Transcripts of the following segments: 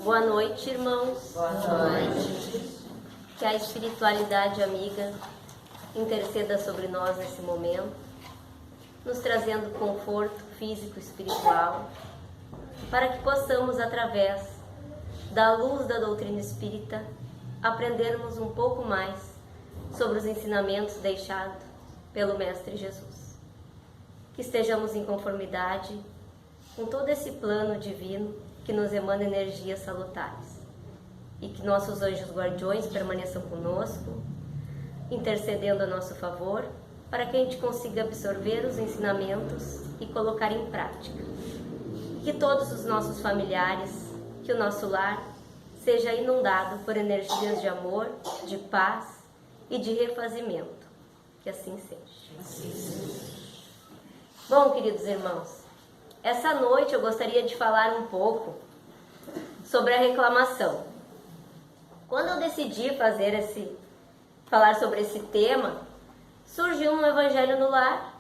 Boa noite, irmãos. Boa noite. Que a espiritualidade amiga interceda sobre nós nesse momento, nos trazendo conforto físico e espiritual, para que possamos, através da luz da doutrina espírita, aprendermos um pouco mais sobre os ensinamentos deixados pelo Mestre Jesus. Que estejamos em conformidade com todo esse plano divino que nos emana energias salutares e que nossos anjos guardiões permaneçam conosco, intercedendo a nosso favor, para que a gente consiga absorver os ensinamentos e colocar em prática. E que todos os nossos familiares, que o nosso lar seja inundado por energias de amor, de paz e de refazimento. Que assim seja. Bom, queridos irmãos, essa noite eu gostaria de falar um pouco sobre a reclamação. Quando eu decidi falar sobre esse tema, surgiu no Evangelho no Lar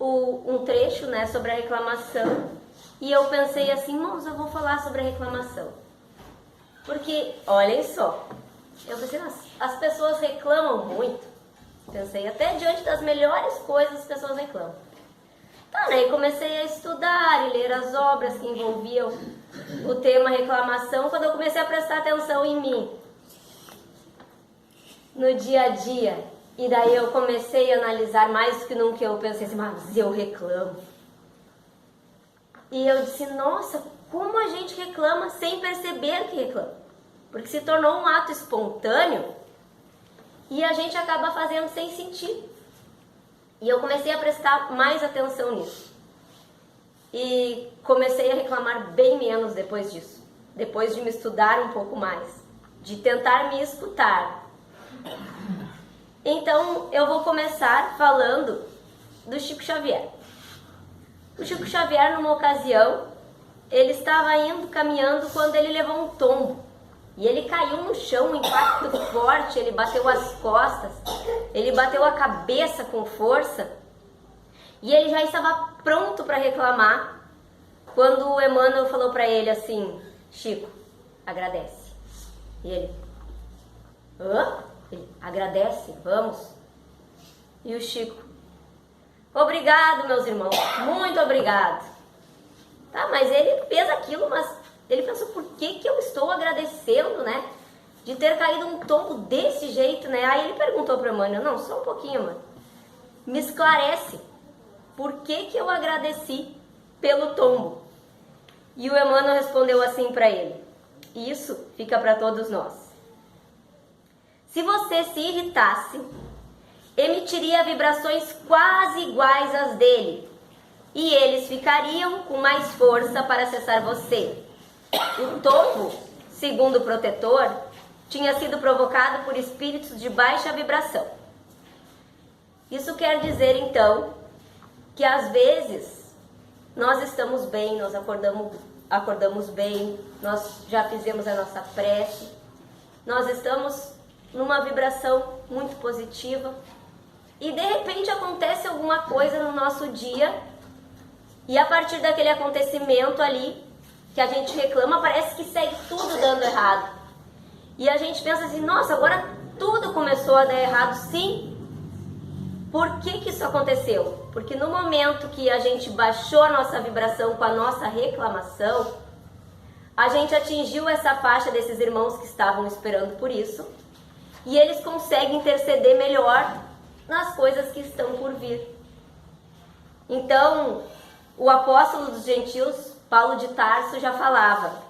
um trecho, sobre a reclamação, e eu pensei assim, irmãos, eu vou falar sobre a reclamação. Porque, olhem só, eu pensei, as pessoas reclamam muito. Pensei, até diante das melhores coisas as pessoas reclamam. Tá, né? E comecei a estudar e ler as obras que envolviam o tema reclamação, quando eu comecei a prestar atenção em mim, no dia a dia. E daí eu comecei a analisar mais do que nunca. Eu pensei assim, mas eu reclamo. E eu disse, nossa, como a gente reclama sem perceber que reclama. Porque se tornou um ato espontâneo e a gente acaba fazendo sem sentir. E eu comecei a prestar mais atenção nisso. E comecei a reclamar bem menos depois disso. Depois de me estudar um pouco mais. De tentar me escutar. Então, eu vou começar falando do Chico Xavier. O Chico Xavier, numa ocasião, ele estava caminhando quando ele levou um tombo. E ele caiu no chão, um impacto forte, ele bateu as costas, ele bateu a cabeça com força. E ele já estava pronto para reclamar, quando o Emmanuel falou para ele assim, Chico, agradece. E ele, Ele, agradece, vamos. E o Chico, obrigado, meus irmãos, muito obrigado. Tá, mas ele fez aquilo, mas ele pensou, por que eu estou agradecendo, de ter caído um tombo desse jeito, Aí ele perguntou para o Emmanuel, não, só um pouquinho, mano. Me esclarece, por que eu agradeci pelo tombo? E o Emmanuel respondeu assim para ele, isso fica para todos nós. Se você se irritasse, emitiria vibrações quase iguais às dele, e eles ficariam com mais força para acessar você. O tombo, segundo o protetor, tinha sido provocado por espíritos de baixa vibração. Isso quer dizer, então, que às vezes nós estamos bem, nós acordamos bem, nós já fizemos a nossa prece, nós estamos numa vibração muito positiva e de repente acontece alguma coisa no nosso dia e a partir daquele acontecimento ali que a gente reclama, parece que segue tudo dando errado. E a gente pensa assim, nossa, agora tudo começou a dar errado, sim. Por que isso aconteceu? Porque no momento que a gente baixou a nossa vibração com a nossa reclamação, a gente atingiu essa faixa desses irmãos que estavam esperando por isso, e eles conseguem interceder melhor nas coisas que estão por vir. Então, o apóstolo dos gentios, Paulo de Tarso, já falava,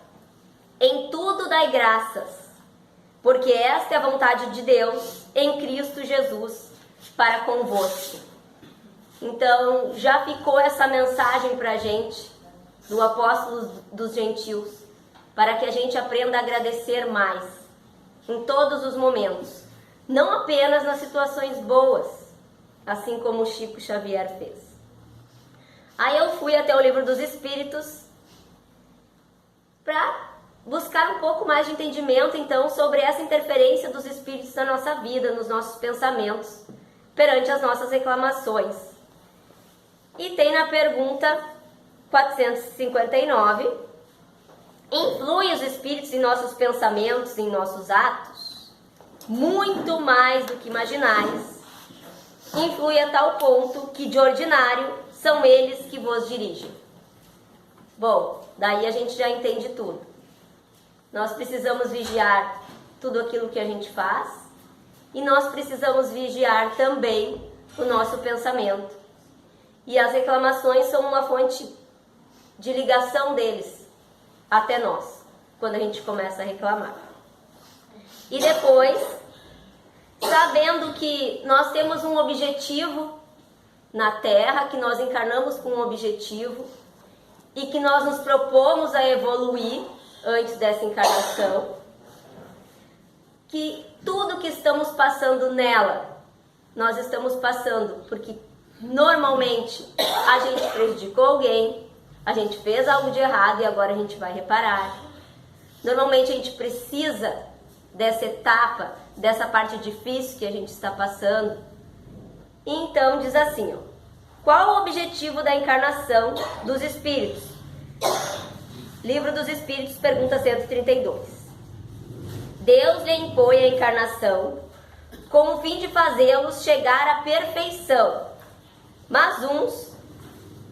em tudo dai graças, porque esta é a vontade de Deus em Cristo Jesus para convosco. Então, já ficou essa mensagem para a gente, do apóstolo dos gentios, para que a gente aprenda a agradecer mais, em todos os momentos, não apenas nas situações boas, assim como o Chico Xavier fez. Aí eu fui até o Livro dos Espíritos para buscar um pouco mais de entendimento, então, sobre essa interferência dos espíritos na nossa vida, nos nossos pensamentos, perante as nossas reclamações. E tem na pergunta 459 Influi os espíritos em nossos pensamentos, em nossos atos? Muito mais do que imaginais. Influi a tal ponto que, de ordinário, são eles que vos dirigem. Bom, daí a gente já entende tudo. Nós precisamos vigiar tudo aquilo que a gente faz e nós precisamos vigiar também o nosso pensamento. E as reclamações são uma fonte de ligação deles até nós, quando a gente começa a reclamar. E depois, sabendo que nós temos um objetivo na Terra, que nós encarnamos com um objetivo e que nós nos propomos a evoluir antes dessa encarnação, que tudo que estamos passando nela, nós estamos passando porque normalmente a gente prejudicou alguém, a gente fez algo de errado e agora a gente vai reparar. Normalmente a gente precisa dessa etapa, dessa parte difícil que a gente está passando. Então diz assim, ó, qual o objetivo da encarnação dos espíritos? Livro dos Espíritos, pergunta 132. Deus lhe impõe a encarnação com o fim de fazê-los chegar à perfeição, mas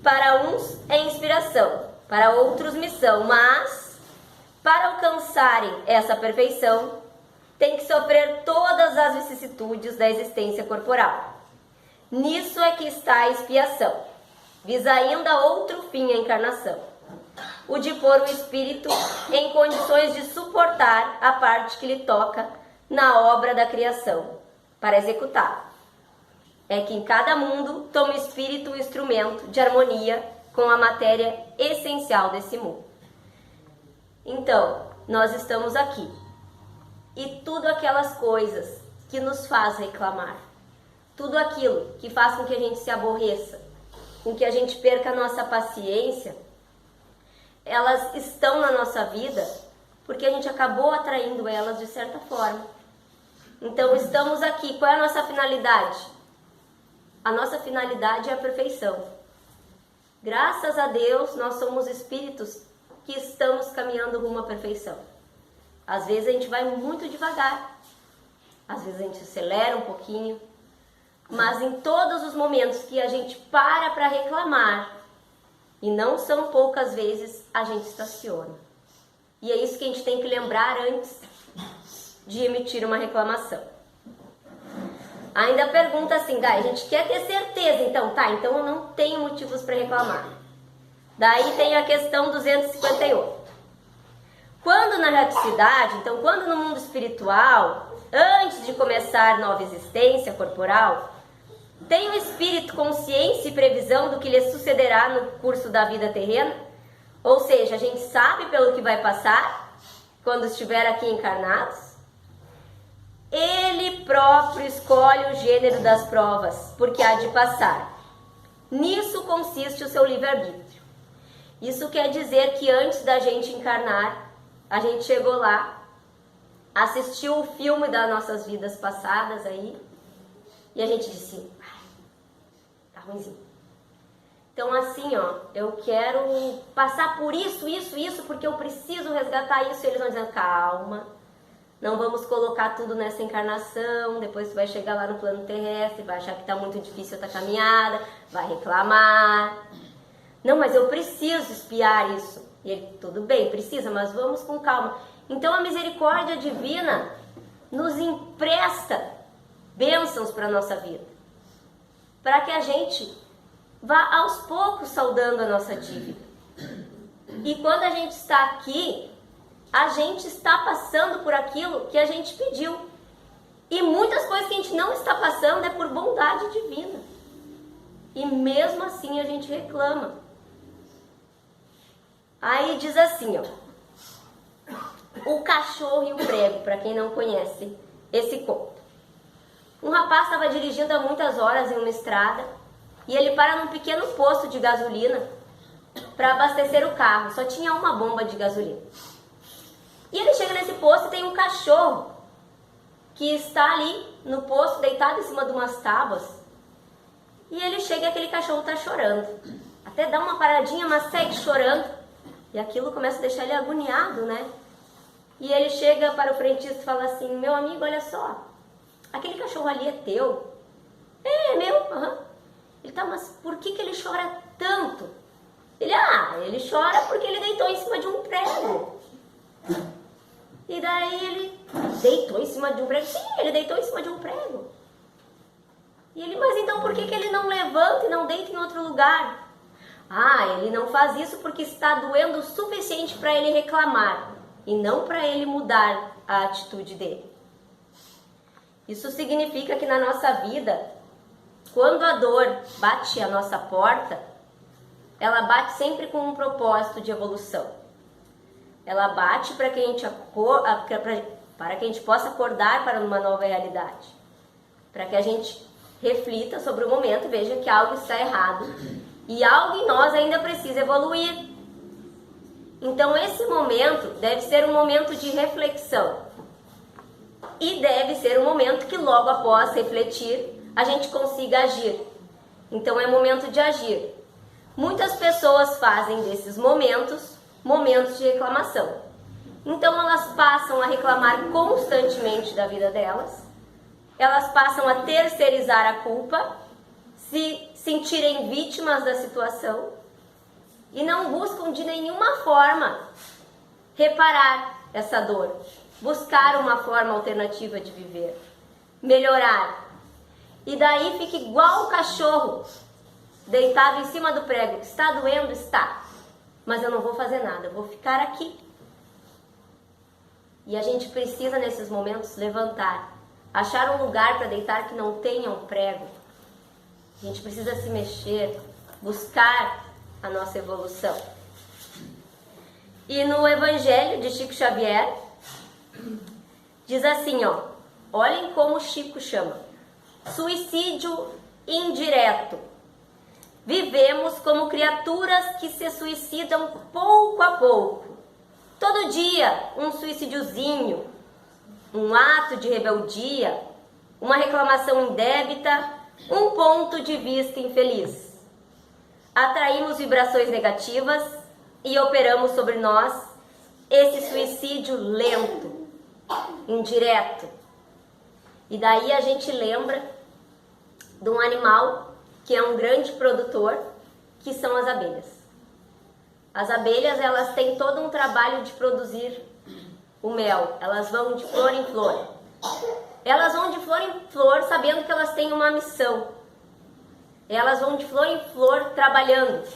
para uns é inspiração, para outros missão, mas para alcançarem essa perfeição tem que sofrer todas as vicissitudes da existência corporal. Nisso é que está a expiação, visa ainda outro fim a encarnação, o de pôr o espírito em condições de suportar a parte que lhe toca na obra da criação, para executá-la. É que em cada mundo toma o espírito um instrumento de harmonia com a matéria essencial desse mundo. Então, nós estamos aqui. E tudo aquelas coisas que nos faz reclamar, tudo aquilo que faz com que a gente se aborreça, com que a gente perca a nossa paciência, elas estão na nossa vida porque a gente acabou atraindo elas de certa forma. Então estamos aqui. Qual é a nossa finalidade? A nossa finalidade é a perfeição. Graças a Deus nós somos espíritos que estamos caminhando rumo à perfeição. Às vezes a gente vai muito devagar, às vezes a gente acelera um pouquinho, mas em todos os momentos que a gente para reclamar, e não são poucas vezes, a gente estaciona. E é isso que a gente tem que lembrar antes de emitir uma reclamação. Ainda pergunta assim, a gente quer ter certeza, então eu não tenho motivos para reclamar. Daí tem a questão 258. Quando na raticidade, então quando no mundo espiritual, antes de começar nova existência corporal, tem o espírito consciência e previsão do que lhe sucederá no curso da vida terrena? Ou seja, a gente sabe pelo que vai passar quando estiver aqui encarnados? Ele próprio escolhe o gênero das provas, porque há de passar. Nisso consiste o seu livre-arbítrio. Isso quer dizer que antes da gente encarnar, a gente chegou lá, assistiu o filme das nossas vidas passadas aí, e a gente disse, tá ruimzinho. Então assim, eu quero passar por isso, porque eu preciso resgatar isso. E eles vão dizendo, calma, não vamos colocar tudo nessa encarnação, depois você vai chegar lá no plano terrestre, vai achar que tá muito difícil a tua caminhada, vai reclamar. Não, mas eu preciso espiar isso. E ele, tudo bem, precisa, mas vamos com calma. Então a misericórdia divina nos empresta bênçãos para a nossa vida, para que a gente vá aos poucos saldando a nossa dívida. E quando a gente está aqui, a gente está passando por aquilo que a gente pediu. E muitas coisas que a gente não está passando é por bondade divina. E mesmo assim a gente reclama. Aí diz assim, o cachorro e o prego, para quem não conhece esse conto. Um rapaz estava dirigindo há muitas horas em uma estrada e ele para num pequeno posto de gasolina para abastecer o carro. Só tinha uma bomba de gasolina. E ele chega nesse posto e tem um cachorro que está ali no posto, deitado em cima de umas tábuas. E ele chega e aquele cachorro está chorando. Até dá uma paradinha, mas segue chorando. E aquilo começa a deixar ele agoniado, né? E ele chega para o frentista e fala assim, meu amigo, olha só, aquele cachorro ali é teu? É meu, aham. Ele tá, mas por que ele chora tanto? Ele chora porque ele deitou em cima de um prego. E daí ele deitou em cima de um prego? Sim, ele deitou em cima de um prego. E ele, mas então por que ele não levanta e não deita em outro lugar? Ele não faz isso porque está doendo o suficiente para ele reclamar e não para ele mudar a atitude dele. Isso significa que na nossa vida, quando a dor bate à nossa porta, ela bate sempre com um propósito de evolução. Ela bate para que a gente possa acordar para uma nova realidade. Para que a gente reflita sobre o momento e veja que algo está errado e algo em nós ainda precisa evoluir. Então esse momento deve ser um momento de reflexão. E deve ser um momento que logo após refletir, a gente consiga agir. Então é momento de agir. Muitas pessoas fazem desses momentos de reclamação. Então elas passam a reclamar constantemente da vida delas, elas passam a terceirizar a culpa, se sentirem vítimas da situação e não buscam de nenhuma forma reparar essa dor, buscar uma forma alternativa de viver, melhorar. E daí fica igual o cachorro deitado em cima do prego. Está doendo? Está. Mas eu não vou fazer nada, eu vou ficar aqui. E a gente precisa nesses momentos levantar, achar um lugar para deitar que não tenha um prego. A gente precisa se mexer, buscar a nossa evolução. E no Evangelho de Chico Xavier, diz assim, olhem como Chico chama: suicídio indireto. Vivemos como criaturas que se suicidam pouco a pouco. Todo dia um suicidiozinho, um ato de rebeldia, uma reclamação indébita, um ponto de vista infeliz. Atraímos vibrações negativas e operamos sobre nós esse suicídio lento, indireto. E daí a gente lembra de um animal que é um grande produtor, que são as abelhas. As abelhas, elas têm todo um trabalho de produzir o mel. Elas vão de flor em flor. Elas vão de flor em flor sabendo que elas têm uma missão. Elas vão de flor em flor trabalhando.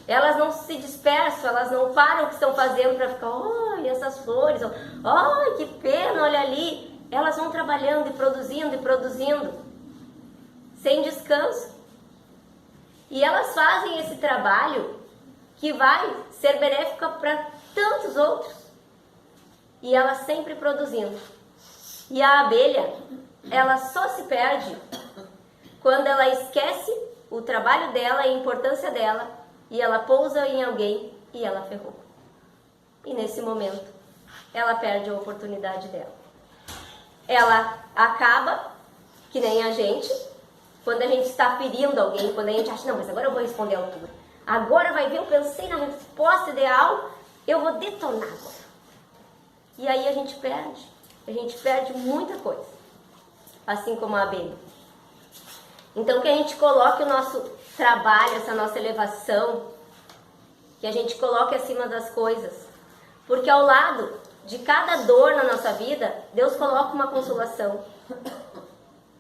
Elas não se dispersam, elas não param o que estão fazendo para ficar, olha essas flores, olha que pena, olha ali. Elas vão trabalhando e produzindo, sem descanso. E elas fazem esse trabalho que vai ser benéfico para tantos outros. E elas sempre produzindo. E a abelha, ela só se perde quando ela esquece o trabalho dela e a importância dela e ela pousa em alguém e ela ferrou. E nesse momento, ela perde a oportunidade dela. Ela acaba, que nem a gente, quando a gente está ferindo alguém, quando a gente acha, não, mas agora eu vou responder à altura. Agora vai ver, eu pensei na resposta ideal, eu vou detonar agora. E aí a gente perde muita coisa, assim como a abelha. Então que a gente coloque o nosso trabalho, essa nossa elevação, que a gente coloque acima das coisas. Porque ao lado de cada dor na nossa vida, Deus coloca uma consolação.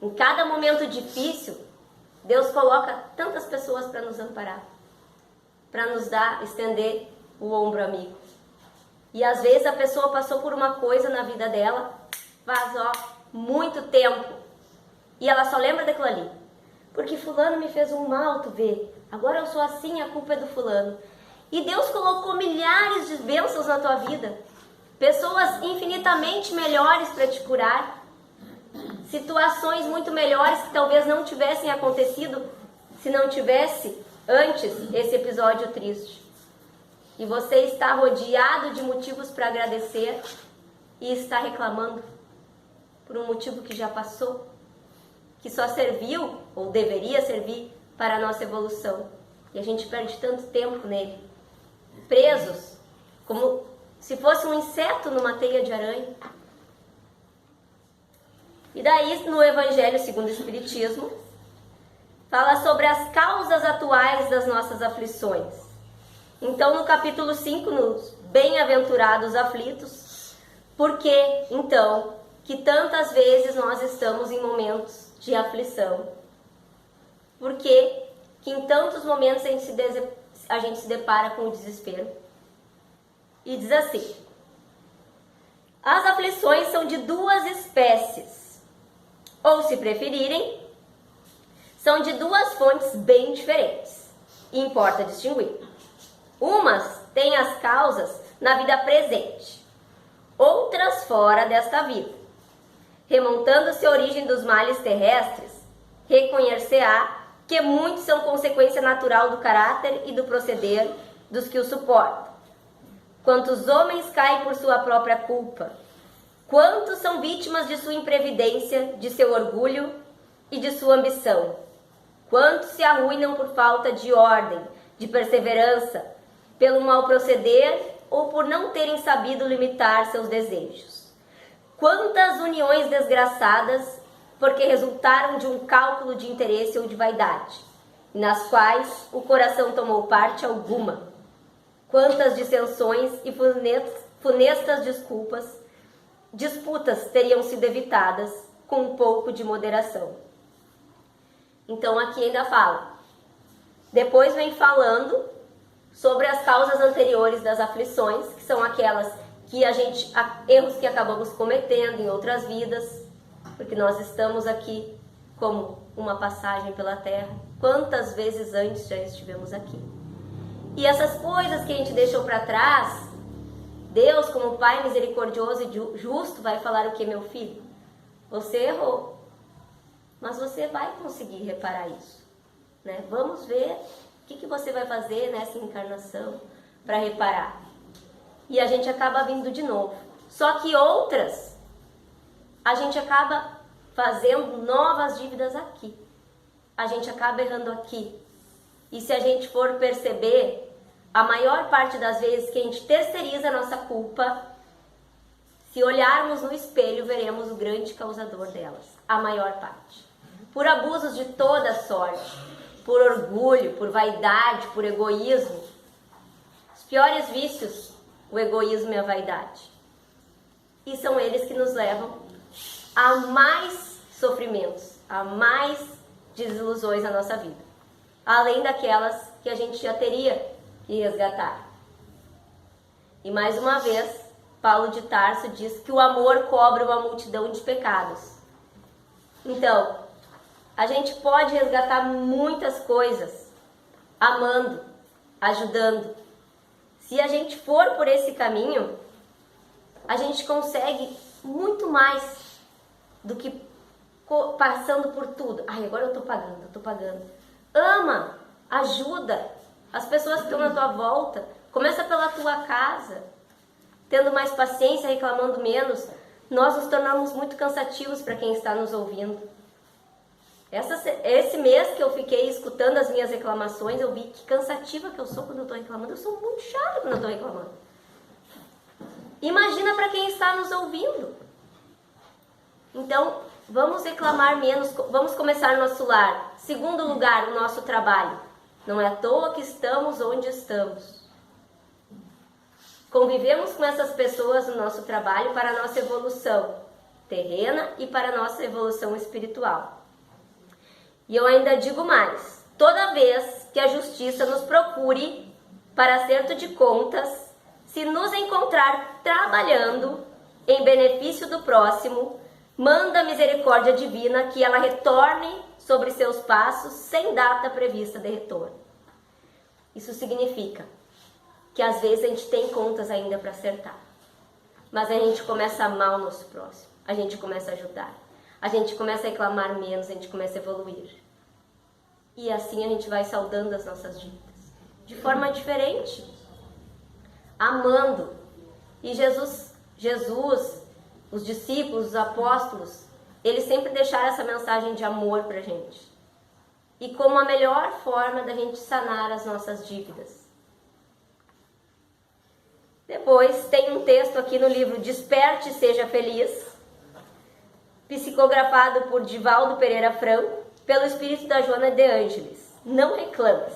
Em cada momento difícil, Deus coloca tantas pessoas para nos amparar, para nos estender o ombro amigo. E às vezes a pessoa passou por uma coisa na vida dela, faz muito tempo, e ela só lembra daquilo ali. Porque fulano me fez um mal, tu vê, agora eu sou assim, a culpa é do fulano. E Deus colocou milhares de bênçãos na tua vida, pessoas infinitamente melhores para te curar, situações muito melhores que talvez não tivessem acontecido se não tivesse antes esse episódio triste. E você está rodeado de motivos para agradecer e está reclamando por um motivo que já passou, que só serviu ou deveria servir para a nossa evolução. E a gente perde tanto tempo nele, presos como se fosse um inseto numa teia de aranha. E daí, no Evangelho segundo o Espiritismo, fala sobre as causas atuais das nossas aflições. Então, no capítulo 5, nos Bem-aventurados aflitos, por que, então, que tantas vezes nós estamos em momentos de aflição? Por que em tantos momentos a gente se depara com o desespero? E diz assim: as aflições são de duas espécies, ou se preferirem, são de duas fontes bem diferentes, e importa distinguir. Umas têm as causas na vida presente, outras fora desta vida. Remontando-se à origem dos males terrestres, reconhecer-á que muitos são consequência natural do caráter e do proceder dos que o suportam. Quantos homens caem por sua própria culpa? Quantos são vítimas de sua imprevidência, de seu orgulho e de sua ambição? Quantos se arruinam por falta de ordem, de perseverança, pelo mau proceder ou por não terem sabido limitar seus desejos? Quantas uniões desgraçadas porque resultaram de um cálculo de interesse ou de vaidade, nas quais o coração tomou parte alguma? Quantas dissensões e funestas disputas teriam sido evitadas com um pouco de moderação? Então aqui ainda fala. Depois vem falando sobre as causas anteriores das aflições, que são aquelas que erros que acabamos cometendo em outras vidas, porque nós estamos aqui como uma passagem pela terra. Quantas vezes antes já estivemos aqui? E essas coisas que a gente deixou para trás, Deus, como Pai misericordioso e justo, vai falar o que, meu filho? Você errou, mas você vai conseguir reparar isso, né? Vamos ver o que você vai fazer nessa encarnação para reparar. E a gente acaba vindo de novo. Só que outras, a gente acaba fazendo novas dívidas aqui. A gente acaba errando aqui. E se a gente for perceber, a maior parte das vezes que a gente terceiriza a nossa culpa, se olharmos no espelho, veremos o grande causador delas. A maior parte. Por abusos de toda sorte, por orgulho, por vaidade, por egoísmo. Os piores vícios, o egoísmo e a vaidade. E são eles que nos levam a mais sofrimentos, a mais desilusões na nossa vida. Além daquelas que a gente já teria que resgatar. E mais uma vez, Paulo de Tarso diz que o amor cobre uma multidão de pecados. Então, a gente pode resgatar muitas coisas, amando, ajudando. Se a gente for por esse caminho, a gente consegue muito mais do que passando por tudo. Ai, agora eu tô pagando. Ama, ajuda as pessoas que estão na tua volta. Começa pela tua casa, tendo mais paciência, reclamando menos. Nós nos tornamos muito cansativos para quem está nos ouvindo. Esse mês que eu fiquei escutando as minhas reclamações, eu vi que cansativa que eu sou quando eu estou reclamando. Eu sou muito chata quando eu estou reclamando. Imagina para quem está nos ouvindo. Então, vamos reclamar menos, vamos começar nosso lar. Segundo lugar, o nosso trabalho. Não é à toa que estamos onde estamos. Convivemos com essas pessoas no nosso trabalho para a nossa evolução terrena e para a nossa evolução espiritual. E eu ainda digo mais, toda vez que a justiça nos procure para acerto de contas, se nos encontrar trabalhando em benefício do próximo, manda a misericórdia divina que ela retorne sobre seus passos sem data prevista de retorno. Isso significa que às vezes a gente tem contas ainda para acertar, mas a gente começa a amar o nosso próximo, a gente começa a ajudar, a gente começa a reclamar menos, a gente começa a evoluir. E assim a gente vai saldando as nossas dívidas, de forma diferente, amando. E Jesus, os discípulos, os apóstolos, eles sempre deixaram essa mensagem de amor pra gente. E como a melhor forma da gente sanar as nossas dívidas. Depois tem um texto aqui no livro Desperte e Seja Feliz, psicografado por Divaldo Pereira Franco, pelo espírito da Joana de Ângeles. Não reclames.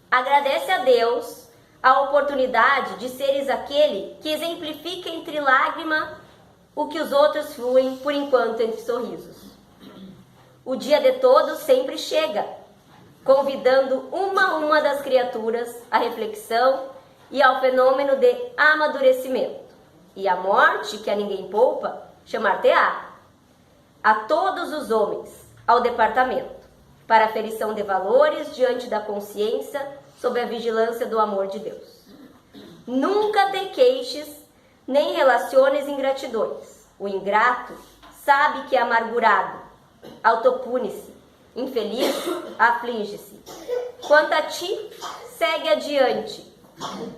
Agradece a Deus a oportunidade de seres aquele que exemplifica entre lágrima o que os outros fluem por enquanto entre sorrisos. O dia de todos sempre chega, convidando uma a uma das criaturas à reflexão e ao fenômeno de amadurecimento. E a morte, que a ninguém poupa, chamar-te-á a todos os homens ao departamento, para a aferição de valores diante da consciência, sob a vigilância do amor de Deus. Nunca te queixes, nem relaciones ingratidões. O ingrato sabe que é amargurado, autopune-se, infeliz, aflige-se. Quanto a ti, segue adiante.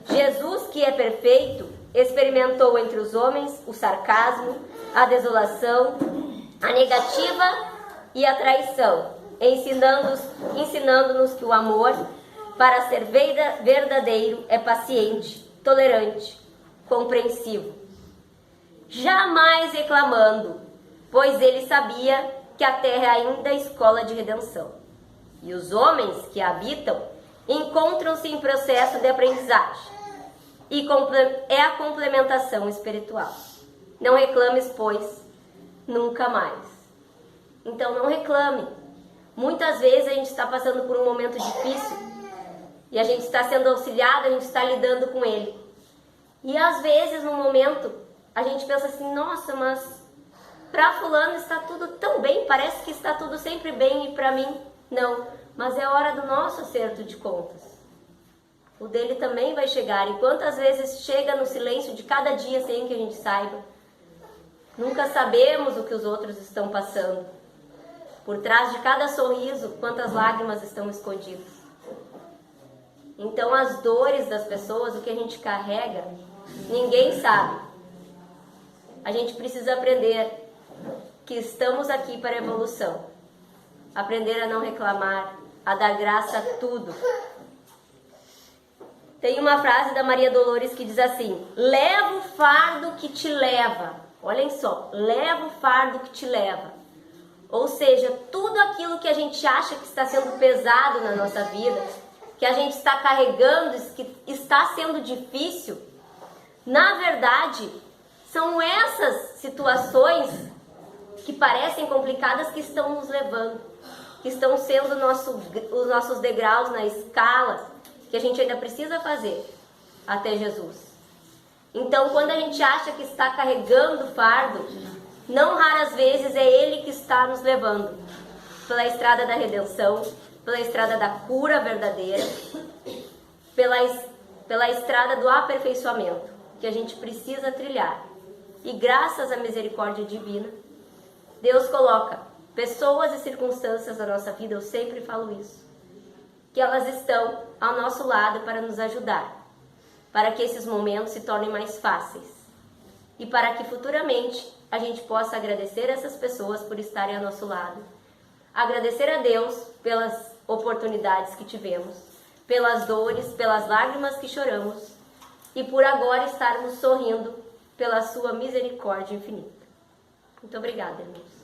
Jesus, que é perfeito, experimentou entre os homens o sarcasmo, a desolação, a negativa e a traição, ensinando-nos que o amor, para ser verdadeiro, é paciente, tolerante, compreensivo. Jamais reclamando, pois ele sabia que a terra é ainda a escola de redenção. E os homens que a habitam encontram-se em processo de aprendizagem. E é a complementação espiritual. Não reclames, pois, nunca mais. Então não reclame. Muitas vezes a gente está passando por um momento difícil e a gente está sendo auxiliado, a gente está lidando com ele. E às vezes no momento a gente pensa assim, nossa, mas para fulano está tudo tão bem, parece que está tudo sempre bem e para mim não. Mas é hora do nosso acerto de contas. O dele também vai chegar. E quantas vezes chega no silêncio de cada dia sem que a gente saiba? Nunca sabemos o que os outros estão passando. Por trás de cada sorriso, quantas lágrimas estão escondidas. Então as dores das pessoas, o que a gente carrega, ninguém sabe. A gente precisa aprender que estamos aqui para a evolução. Aprender a não reclamar, a dar graça a tudo. Tem uma frase da Maria Dolores que diz assim: leva o fardo que te leva. Olhem só, leva o fardo que te leva. Ou seja, tudo aquilo que a gente acha que está sendo pesado na nossa vida, que a gente está carregando, que está sendo difícil, na verdade, são essas situações que parecem complicadas que estão nos levando, que estão sendo os nossos degraus na escala que a gente ainda precisa fazer até Jesus. Então, quando a gente acha que está carregando fardo, não raras vezes é Ele que está nos levando pela estrada da redenção, pela estrada da cura verdadeira, pela estrada do aperfeiçoamento que a gente precisa trilhar. E graças à misericórdia divina, Deus coloca pessoas e circunstâncias na nossa vida, eu sempre falo isso, que elas estão ao nosso lado para nos ajudar, para que esses momentos se tornem mais fáceis e para que futuramente a gente possa agradecer essas pessoas por estarem ao nosso lado, agradecer a Deus pelas oportunidades que tivemos, pelas dores, pelas lágrimas que choramos e por agora estarmos sorrindo pela sua misericórdia infinita. Muito obrigada, irmãos.